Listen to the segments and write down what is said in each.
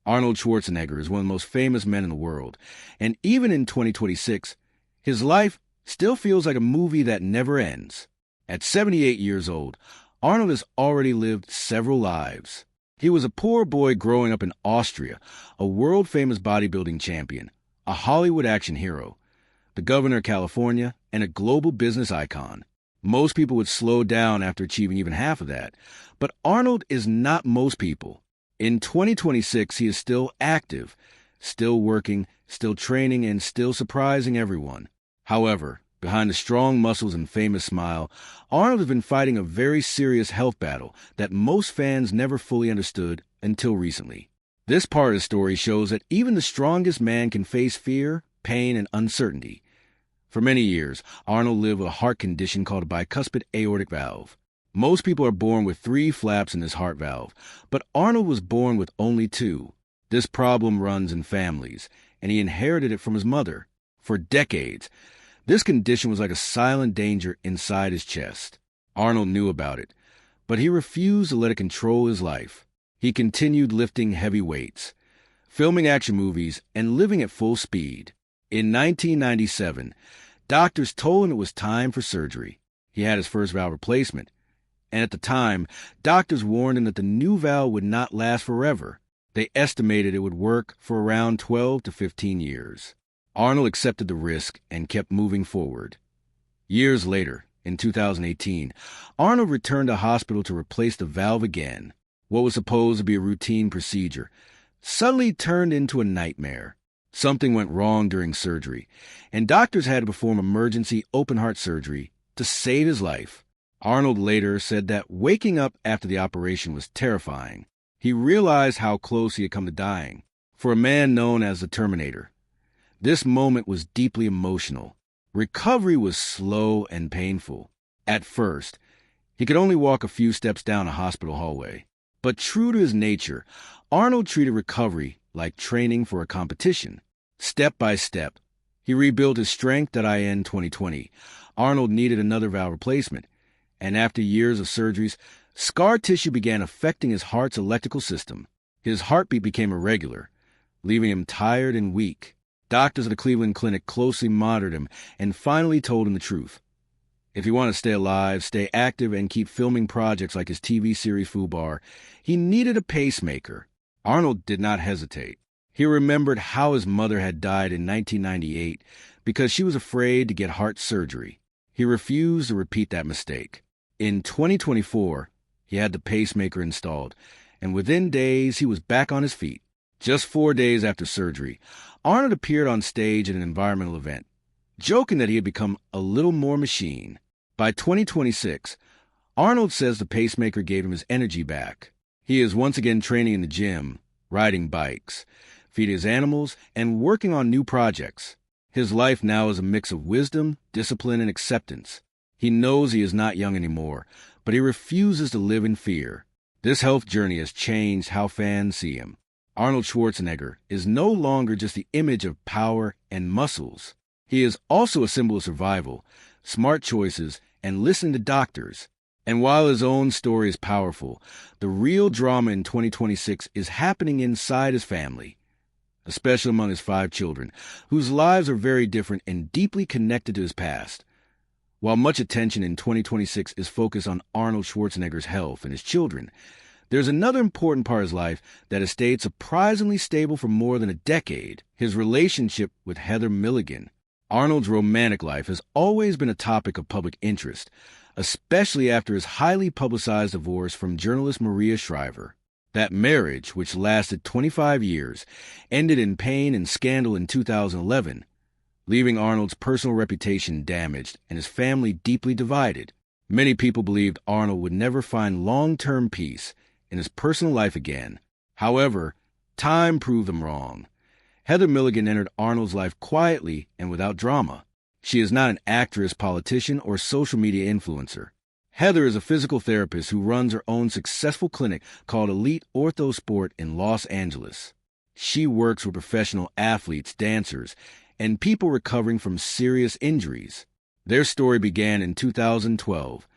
Arnold Schwarzenegger is one of the most famous men in the world, and even in 2026, his life still feels like a movie that never ends. At 78 years old, Arnold has already lived several lives. He was a poor boy growing up in Austria, a world-famous bodybuilding champion, a Hollywood action hero, the governor of California, and a global business icon. Most people would slow down after achieving even half of that, but Arnold is not most people. In 2026, he is still active, still working, still training, and still surprising everyone. However, behind the strong muscles and famous smile, Arnold has been fighting a very serious health battle that most fans never fully understood until recently. This part of the story shows that even the strongest man can face fear, pain, and uncertainty. For many years, Arnold lived with a heart condition called a bicuspid aortic valve. Most people are born with 3 flaps in this heart valve, but Arnold was born with only 2. This problem runs in families, and he inherited it from his mother. For decades, this condition was like a silent danger inside his chest. Arnold knew about it, but he refused to let it control his life. He continued lifting heavy weights, filming action movies, and living at full speed. In 1997, doctors told him it was time for surgery. He had his first valve replacement, and at the time, doctors warned him that the new valve would not last forever. They estimated it would work for around 12 to 15 years. Arnold accepted the risk and kept moving forward. Years later, in 2018, Arnold returned to hospital to replace the valve again. What was supposed to be a routine procedure suddenly turned into a nightmare. Something went wrong during surgery, and doctors had to perform emergency open-heart surgery to save his life. Arnold later said that waking up after the operation was terrifying. He realized how close he had come to dying. For a man known as the Terminator, this moment was deeply emotional. Recovery was slow and painful. At first, he could only walk a few steps down a hospital hallway. But true to his nature, Arnold treated recovery like training for a competition. Step by step, he rebuilt his strength. At in 2020, Arnold needed another valve replacement, and after years of surgeries, scar tissue began affecting his heart's electrical system. His heartbeat became irregular, leaving him tired and weak. Doctors at the Cleveland Clinic closely monitored him and finally told him the truth. If he wanted to stay alive, stay active, and keep filming projects like his TV series FUBAR, he needed a pacemaker. Arnold did not hesitate. He remembered how his mother had died in 1998 because she was afraid to get heart surgery. He refused to repeat that mistake. In 2024, he had the pacemaker installed, and within days he was back on his feet. Just 4 days after surgery, Arnold appeared on stage at an environmental event, joking that he had become a little more machine. By 2026, Arnold says the pacemaker gave him his energy back. He is once again training in the gym, riding bikes, feeding his animals, and working on new projects. His life now is a mix of wisdom, discipline, and acceptance. He knows he is not young anymore, but he refuses to live in fear. This health journey has changed how fans see him. Arnold Schwarzenegger is no longer just the image of power and muscles. He is also a symbol of survival, smart choices, and listening to doctors. And while his own story is powerful, the real drama in 2026 is happening inside his family, especially among his 5 children, whose lives are very different and deeply connected to his past. While much attention in 2026 is focused on Arnold Schwarzenegger's health and his children, there's another important part of his life that has stayed surprisingly stable for more than a decade: his relationship with Heather Milligan. Arnold's romantic life has always been a topic of public interest, especially after his highly publicized divorce from journalist Maria Shriver. That marriage, which lasted 25 years, ended in pain and scandal in 2011, leaving Arnold's personal reputation damaged and his family deeply divided. Many people believed Arnold would never find long-term peace in his personal life again. However, time proved them wrong. Heather Milligan entered Arnold's life quietly and without drama. She is not an actress, politician, or social media influencer. Heather is a physical therapist who runs her own successful clinic called Elite Ortho Sport in Los Angeles. She works with professional athletes, dancers, and people recovering from serious injuries. Their story began in 2012,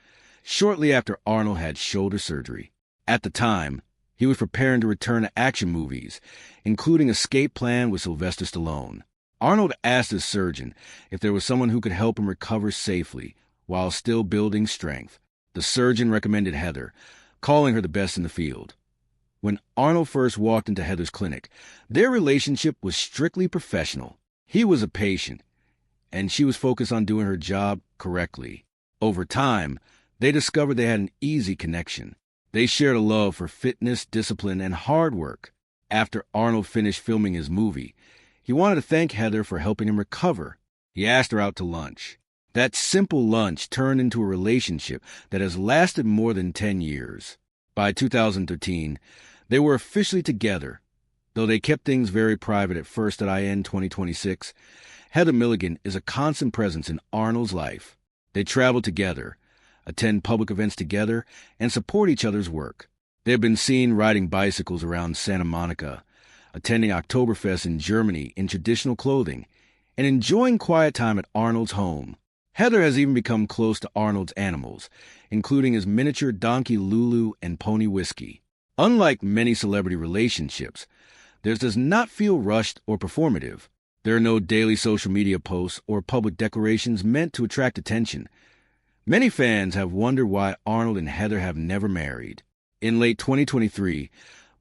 shortly after Arnold had shoulder surgery. At the time, He was preparing to return to action movies, including Escape Plan with Sylvester Stallone. Arnold asked his surgeon if there was someone who could help him recover safely while still building strength. The surgeon recommended Heather, calling her the best in the field. When Arnold first walked into Heather's clinic, their relationship was strictly professional. He was a patient, and she was focused on doing her job correctly. Over time, they discovered they had an easy connection. They shared a love for fitness, discipline, and hard work. After Arnold finished filming his movie, he wanted to thank Heather for helping him recover. He asked her out to lunch. That simple lunch turned into a relationship that has lasted more than 10 years. By 2013, they were officially together. Though they kept things very private at first at IN 2026, Heather Milligan is a constant presence in Arnold's life. They travel together, attend public events together, and support each other's work. They have been seen riding bicycles around Santa Monica, attending Oktoberfest in Germany in traditional clothing, and enjoying quiet time at Arnold's home. Heather has even become close to Arnold's animals, including his miniature donkey Lulu and pony Whiskey. Unlike many celebrity relationships, theirs does not feel rushed or performative. There are no daily social media posts or public declarations meant to attract attention. Many fans have wondered why Arnold and Heather have never married. In late 2023,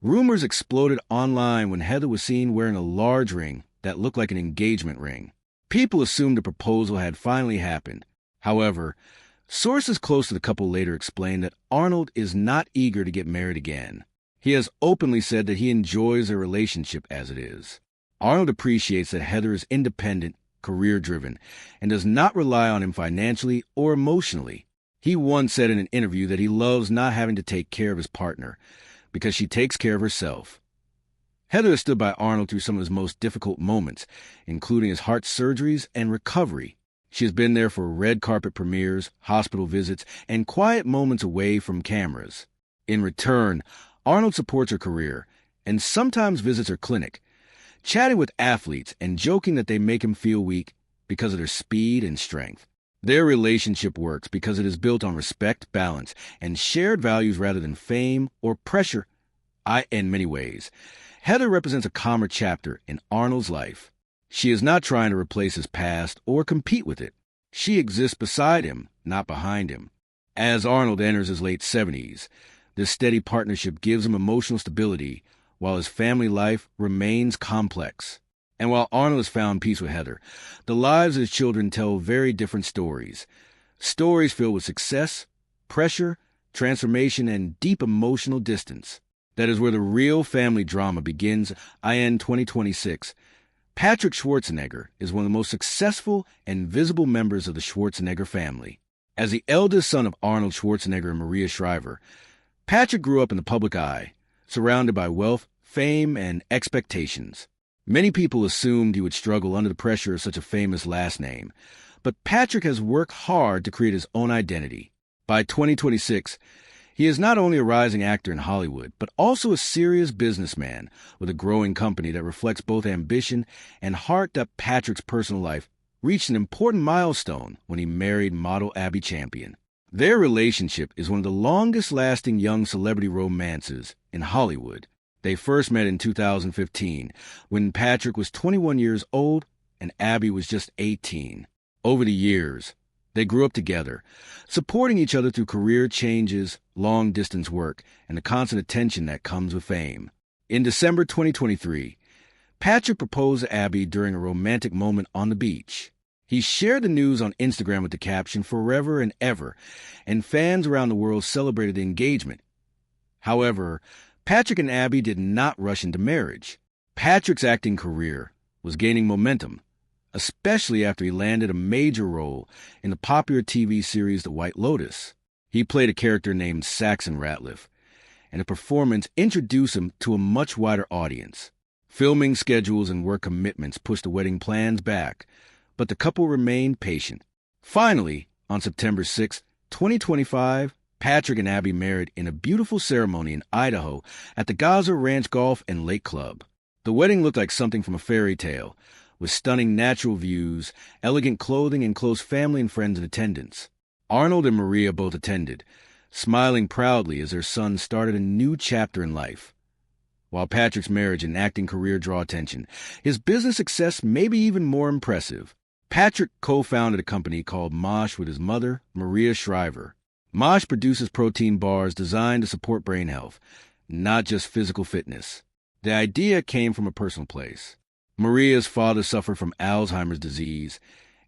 rumors exploded online when Heather was seen wearing a large ring that looked like an engagement ring. People assumed a proposal had finally happened. However, sources close to the couple later explained that Arnold is not eager to get married again. He has openly said that he enjoys their relationship as it is. Arnold appreciates that Heather is independent, career-driven, and does not rely on him financially or emotionally. He once said in an interview that he loves not having to take care of his partner because she takes care of herself. Heather has stood by Arnold through some of his most difficult moments, including his heart surgeries and recovery. She has been there for red carpet premieres, hospital visits, and quiet moments away from cameras. In return, Arnold supports her career and sometimes visits her clinic, chatting with athletes and joking that they make him feel weak because of their speed and strength. Their relationship works because it is built on respect, balance, and shared values rather than fame or pressure. In many ways, Heather represents a calmer chapter in Arnold's life. She is not trying to replace his past or compete with it. She exists beside him, not behind him. As Arnold enters his late 70s, this steady partnership gives him emotional stability while his family life remains complex. And while Arnold has found peace with Heather, the lives of his children tell very different stories. Stories filled with success, pressure, transformation, and deep emotional distance. That is where the real family drama begins. IN 2026. Patrick Schwarzenegger is one of the most successful and visible members of the Schwarzenegger family. As the eldest son of Arnold Schwarzenegger and Maria Shriver, Patrick grew up in the public eye, surrounded by wealth, fame, and expectations. Many people assumed he would struggle under the pressure of such a famous last name, but Patrick has worked hard to create his own identity. By 2026, he is not only a rising actor in Hollywood, but also a serious businessman with a growing company that reflects both ambition and heart. That Patrick's personal life reached an important milestone when he married model Abby Champion. Their relationship is one of the longest-lasting young celebrity romances in Hollywood. They first met in 2015, when Patrick was 21 years old and Abby was just 18. Over the years, they grew up together, supporting each other through career changes, long-distance work, and the constant attention that comes with fame. In December 2023, Patrick proposed to Abby during a romantic moment on the beach. He shared the news on Instagram with the caption, "Forever and Ever," and fans around the world celebrated the engagement. However, Patrick and Abby did not rush into marriage. Patrick's acting career was gaining momentum, especially after he landed a major role in the popular TV series The White Lotus. He played a character named Saxon Ratliff, and the performance introduced him to a much wider audience. Filming schedules and work commitments pushed the wedding plans back, but the couple remained patient. Finally, on September 6, 2025, Patrick and Abby married in a beautiful ceremony in Idaho at the Gaza Ranch Golf and Lake Club. The wedding looked like something from a fairy tale, with stunning natural views, elegant clothing, and close family and friends in attendance. Arnold and Maria both attended, smiling proudly as their son started a new chapter in life. While Patrick's marriage and acting career draw attention, his business success may be even more impressive. Patrick co-founded a company called Mosh with his mother, Maria Shriver. Mosh produces protein bars designed to support brain health, not just physical fitness. The idea came from a personal place. Maria's father suffered from Alzheimer's disease,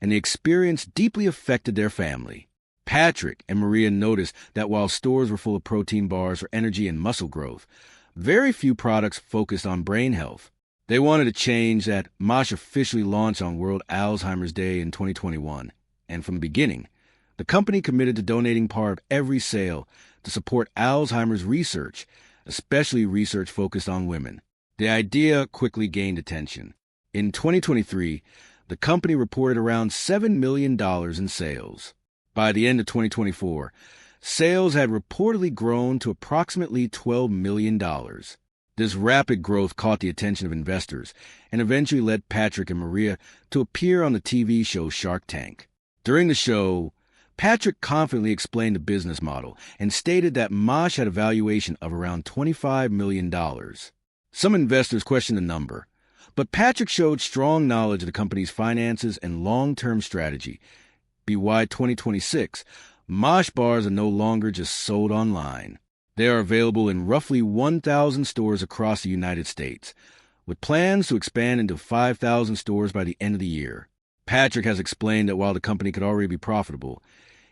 and the experience deeply affected their family. Patrick and Maria noticed that while stores were full of protein bars for energy and muscle growth, very few products focused on brain health. They wanted to change that. Mosh officially launched on World Alzheimer's Day in 2021, and from the beginning, the company committed to donating part of every sale to support Alzheimer's research, especially research focused on women. The idea quickly gained attention. In 2023, the company reported around $7 million in sales. By the end of 2024, sales had reportedly grown to approximately $12 million. This rapid growth caught the attention of investors and eventually led Patrick and Maria to appear on the TV show Shark Tank. During the show, Patrick confidently explained the business model and stated that Mosh had a valuation of around $25 million. Some investors questioned the number, but Patrick showed strong knowledge of the company's finances and long-term strategy. By 2026, Mosh bars are no longer just sold online. They are available in roughly 1,000 stores across the United States, with plans to expand into 5,000 stores by the end of the year. Patrick has explained that while the company could already be profitable,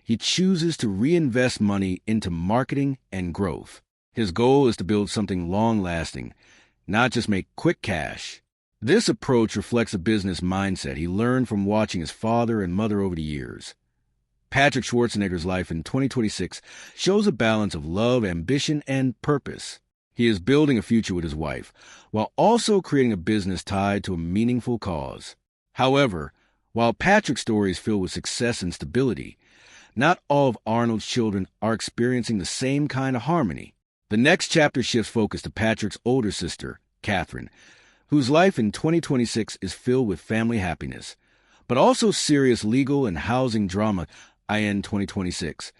he chooses to reinvest money into marketing and growth. His goal is to build something long-lasting, not just make quick cash. This approach reflects a business mindset he learned from watching his father and mother over the years. Patrick Schwarzenegger's life in 2026 shows a balance of love, ambition, and purpose. He is building a future with his wife, while also creating a business tied to a meaningful cause. However, while Patrick's story is filled with success and stability, not all of Arnold's children are experiencing the same kind of harmony. The next chapter shifts focus to Patrick's older sister, Catherine, whose life in 2026 is filled with family happiness, but also serious legal and housing drama. In 2026,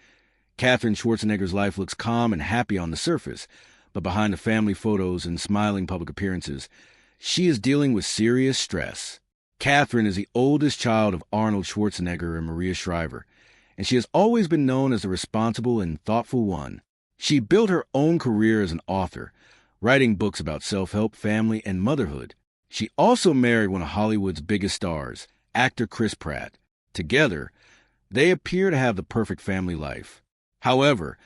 Catherine Schwarzenegger's life looks calm and happy on the surface, but behind the family photos and smiling public appearances, she is dealing with serious stress. Catherine is the oldest child of Arnold Schwarzenegger and Maria Shriver, and she has always been known as a responsible and thoughtful one. She built her own career as an author, writing books about self-help, family, and motherhood. She also married one of Hollywood's biggest stars, actor Chris Pratt. Together, they appear to have the perfect family life. However,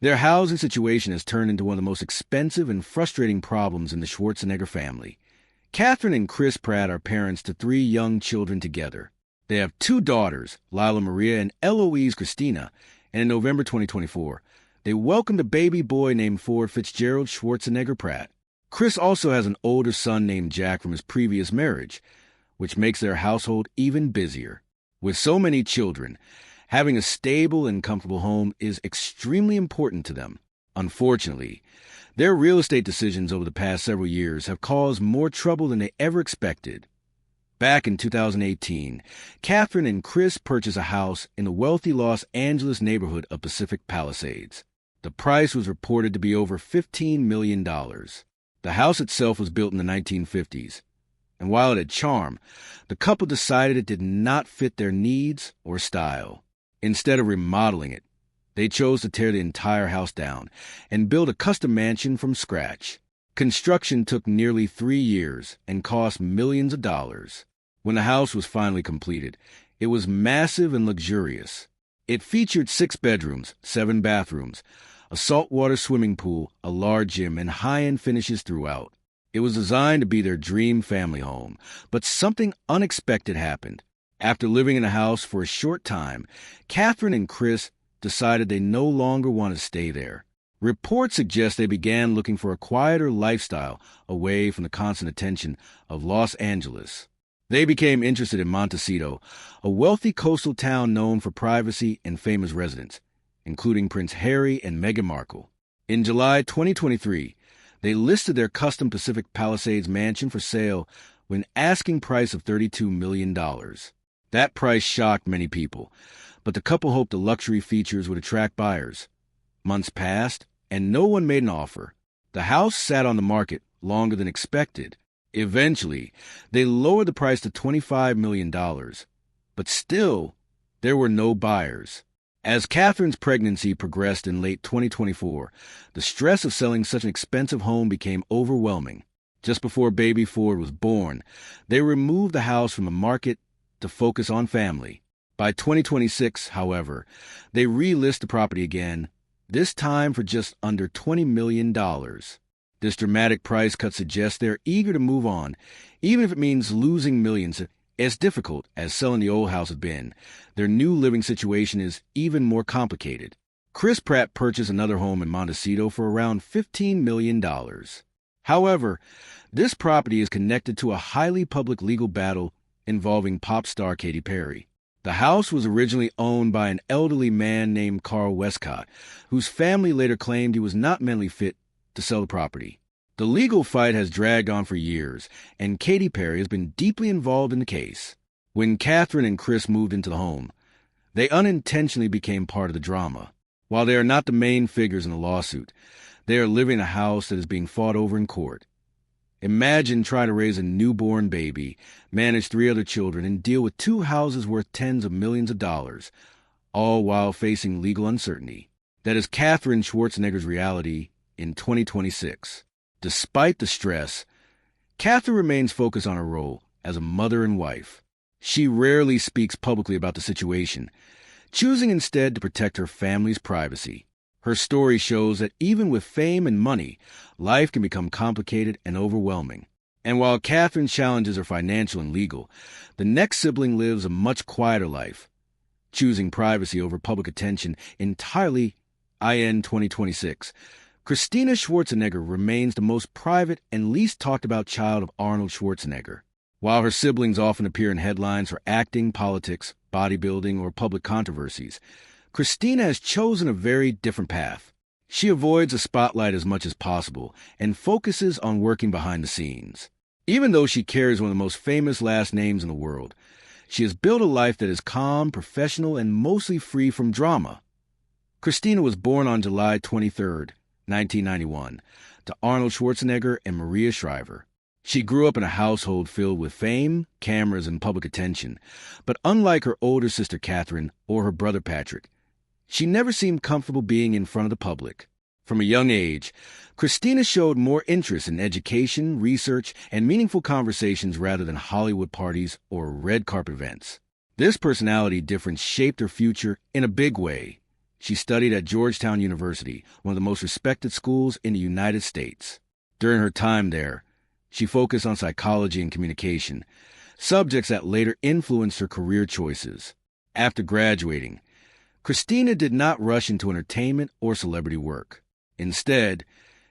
their housing situation has turned into one of the most expensive and frustrating problems in the Schwarzenegger family. Catherine and Chris Pratt are parents to 3 young children together. They have 2 daughters, Lila Maria and Eloise Christina, and in November 2024, they welcomed a baby boy named Ford Fitzgerald Schwarzenegger Pratt. Chris also has an older son named Jack from his previous marriage, which makes their household even busier. With so many children, having a stable and comfortable home is extremely important to them. Unfortunately, their real estate decisions over the past several years have caused more trouble than they ever expected. Back in 2018, Catherine and Chris purchased a house in the wealthy Los Angeles neighborhood of Pacific Palisades. The price was reported to be over $15 million. The house itself was built in the 1950s. And while it had charm, the couple decided it did not fit their needs or style. Instead of remodeling it, they chose to tear the entire house down and build a custom mansion from scratch. Construction took nearly 3 years and cost millions of dollars. When the house was finally completed, it was massive and luxurious. It featured 6 bedrooms, 7 bathrooms, a saltwater swimming pool, a large gym, and high-end finishes throughout. It was designed to be their dream family home, but something unexpected happened. After living in the house for a short time, Catherine and Chris decided they no longer want to stay there. Reports suggest they began looking for a quieter lifestyle away from the constant attention of Los Angeles. They became interested in Montecito, a wealthy coastal town known for privacy and famous residents, including Prince Harry and Meghan Markle. In July 2023, they listed their custom Pacific Palisades mansion for sale with an asking price of $32 million. That price shocked many people, but the couple hoped the luxury features would attract buyers. Months passed, and no one made an offer. The house sat on the market longer than expected. Eventually, they lowered the price to $25 million. But still, there were no buyers. As Catherine's pregnancy progressed in late 2024, the stress of selling such an expensive home became overwhelming. Just before baby Ford was born, they removed the house from the market to focus on family. By 2026, however, they relist the property again, this time for just under $20 million. This dramatic price cut suggests they're eager to move on, even if it means losing millions. As difficult as selling the old house has been, their new living situation is even more complicated. Chris Pratt purchased another home in Montecito for around $15 million. However, this property is connected to a highly public legal battle involving pop star Katy Perry. The house was originally owned by an elderly man named Carl Westcott, whose family later claimed he was not mentally fit to sell the property. The legal fight has dragged on for years, and Katy Perry has been deeply involved in the case. When Catherine and Chris moved into the home, they unintentionally became part of the drama. While they are not the main figures in the lawsuit, they are living in a house that is being fought over in court. Imagine trying to raise a newborn baby, manage 3 other children, and deal with 2 houses worth tens of millions of dollars, all while facing legal uncertainty. That is Arnold Schwarzenegger's reality in 2026. Despite the stress, Catherine remains focused on her role as a mother and wife. She rarely speaks publicly about the situation, choosing instead to protect her family's privacy. Her story shows that even with fame and money, life can become complicated and overwhelming. And while Catherine's challenges are financial and legal, the next sibling lives a much quieter life, choosing privacy over public attention entirely. In 2026. Christina Schwarzenegger remains the most private and least talked about child of Arnold Schwarzenegger. While her siblings often appear in headlines for acting, politics, bodybuilding, or public controversies, Christina has chosen a very different path. She avoids the spotlight as much as possible and focuses on working behind the scenes. Even though she carries one of the most famous last names in the world, she has built a life that is calm, professional, and mostly free from drama. Christina was born on July 23, 1991, to Arnold Schwarzenegger and Maria Shriver. She grew up in a household filled with fame, cameras, and public attention, but unlike her older sister Catherine or her brother Patrick, she never seemed comfortable being in front of the public. From a young age, Christina showed more interest in education, research, and meaningful conversations rather than Hollywood parties or red carpet events. This personality difference shaped her future in a big way. She studied at Georgetown University, one of the most respected schools in the United States. During her time there, she focused on psychology and communication, subjects that later influenced her career choices. After graduating, Christina did not rush into entertainment or celebrity work. Instead,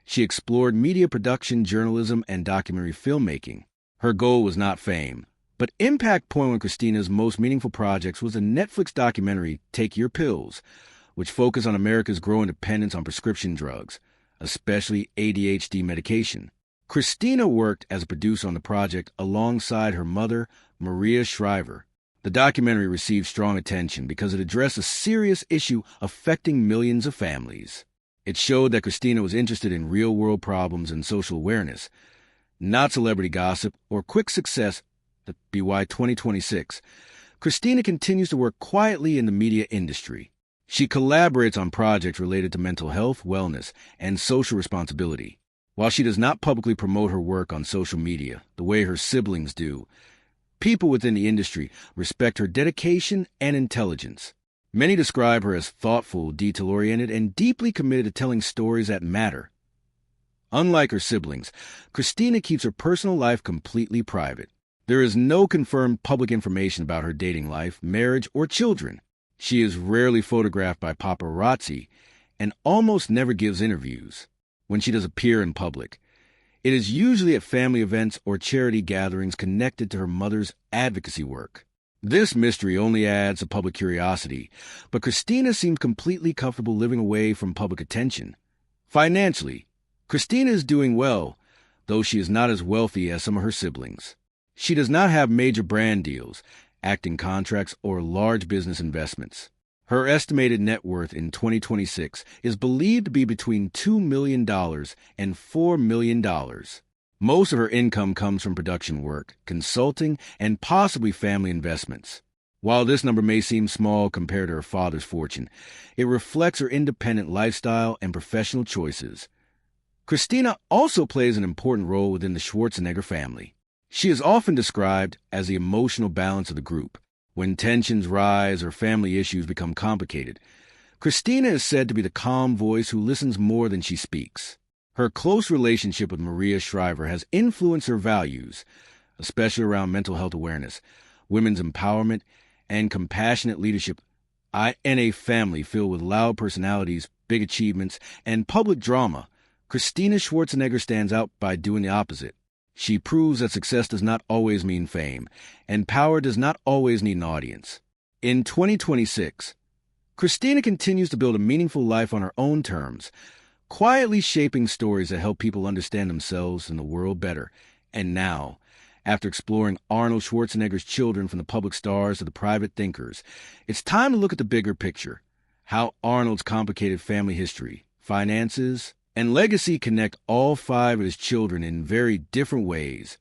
she explored media production, journalism, and documentary filmmaking. Her goal was not fame, but impact. Point on Christina's most meaningful projects was a Netflix documentary, Take Your Pills, which focused on America's growing dependence on prescription drugs, especially ADHD medication. Christina worked as a producer on the project alongside her mother, Maria Shriver. The documentary received strong attention because it addressed a serious issue affecting millions of families. It showed that Christina was interested in real-world problems and social awareness, not celebrity gossip or quick success. By 2026, Christina continues to work quietly in the media industry. She collaborates on projects related to mental health, wellness, and social responsibility. While she does not publicly promote her work on social media the way her siblings do, people within the industry respect her dedication and intelligence. Many describe her as thoughtful, detail-oriented, and deeply committed to telling stories that matter. Unlike her siblings, Christina keeps her personal life completely private. There is no confirmed public information about her dating life, marriage, or children. She is rarely photographed by paparazzi and almost never gives interviews. When she does appear in public, it is usually at family events or charity gatherings connected to her mother's advocacy work. This mystery only adds to public curiosity, but Christina seems completely comfortable living away from public attention. Financially, Christina is doing well, though she is not as wealthy as some of her siblings. She does not have major brand deals, acting contracts, or large business investments. Her estimated net worth in 2026 is believed to be between $2 million and $4 million. Most of her income comes from production work, consulting, and possibly family investments. While this number may seem small compared to her father's fortune, it reflects her independent lifestyle and professional choices. Christina also plays an important role within the Schwarzenegger family. She is often described as the emotional balance of the group. When tensions rise or family issues become complicated, Christina is said to be the calm voice who listens more than she speaks. Her close relationship with Maria Shriver has influenced her values, especially around mental health awareness, women's empowerment, and compassionate leadership. In a family filled with loud personalities, big achievements, and public drama, Christina Schwarzenegger stands out by doing the opposite. She proves that success does not always mean fame, and power does not always need an audience. In 2026, Christina continues to build a meaningful life on her own terms, quietly shaping stories that help people understand themselves and the world better. And now, after exploring Arnold Schwarzenegger's children from the public stars to the private thinkers, it's time to look at the bigger picture, how Arnold's complicated family history, finances, and legacy connect all 5 of his children in very different ways.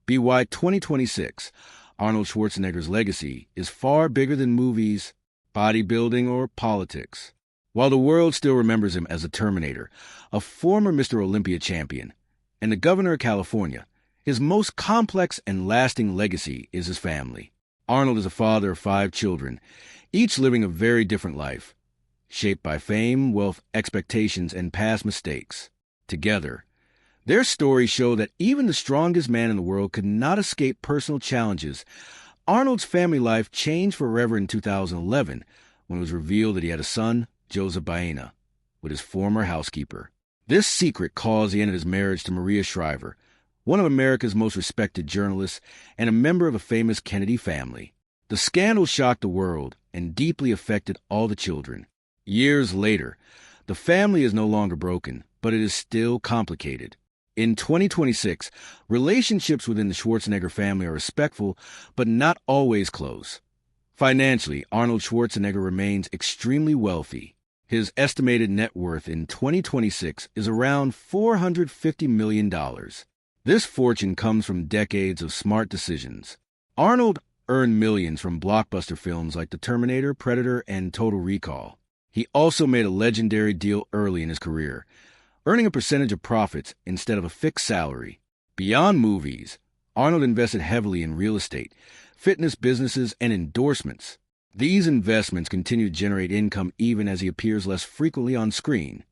By 2026, Arnold Schwarzenegger's legacy is far bigger than movies, bodybuilding, or politics. While the world still remembers him as the Terminator, a former Mr. Olympia champion, and the governor of California, his most complex and lasting legacy is his family. Arnold is a father of 5 children, each living a very different life, shaped by fame, wealth, expectations, and past mistakes. Together, their stories show that even the strongest man in the world could not escape personal challenges. Arnold's family life changed forever in 2011 when it was revealed that he had a son, Joseph Baena, with his former housekeeper. This secret caused the end of his marriage to Maria Shriver, one of America's most respected journalists and a member of a famous Kennedy family. The scandal shocked the world and deeply affected all the children. Years later, the family is no longer broken, but it is still complicated. In 2026, relationships within the Schwarzenegger family are respectful, but not always close. Financially, Arnold Schwarzenegger remains extremely wealthy. His estimated net worth in 2026 is around $450 million. This fortune comes from decades of smart decisions. Arnold earned millions from blockbuster films like The Terminator, Predator, and Total Recall. He also made a legendary deal early in his career, earning a percentage of profits instead of a fixed salary. Beyond movies, Arnold invested heavily in real estate, fitness businesses, and endorsements. These investments continue to generate income even as he appears less frequently on screen.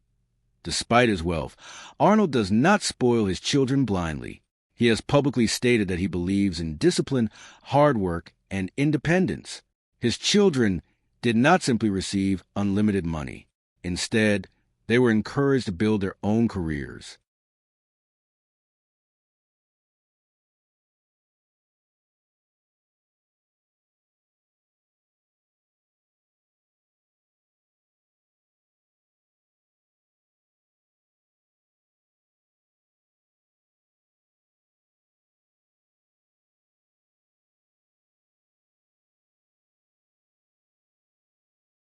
Despite his wealth, Arnold does not spoil his children blindly. He has publicly stated that he believes in discipline, hard work, and independence. His children did not simply receive unlimited money. Instead, they were encouraged to build their own careers.